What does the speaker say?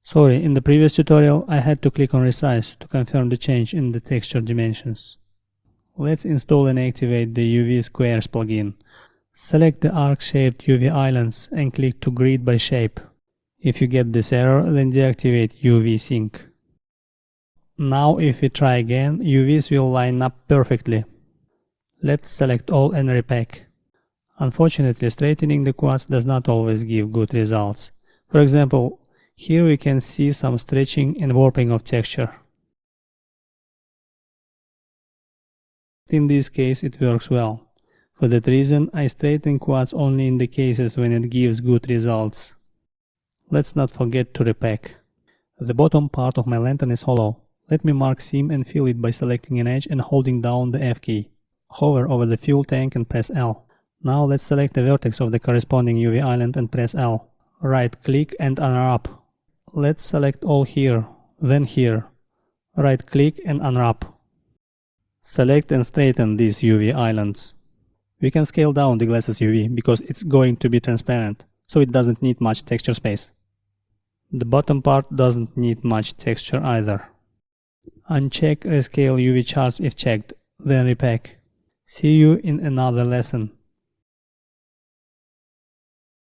Sorry, in the previous tutorial I had to click on Resize to confirm the change in the texture dimensions. Let's install and activate the UV Squares plugin. Select the arc-shaped UV islands and click to grid by shape. If you get this error, then deactivate UV Sync. Now if we try again, UVs will line up perfectly. Let's select all and repack. Unfortunately, straightening the quads does not always give good results. For example, here we can see some stretching and warping of texture. In this case it works well. For that reason, I straighten quads only in the cases when it gives good results. Let's not forget to repack. The bottom part of my lantern is hollow. Let me mark seam and fill it by selecting an edge and holding down the F key. Hover over the fuel tank and press L. Now let's select the vertex of the corresponding UV island and press L. Right click and unwrap. Let's select all here, then here. Right click and unwrap. Select and straighten these UV islands. We can scale down the glasses UV because it's going to be transparent, so it doesn't need much texture space. The bottom part doesn't need much texture either. Uncheck Rescale UV charts if checked, then repack. See you in another lesson.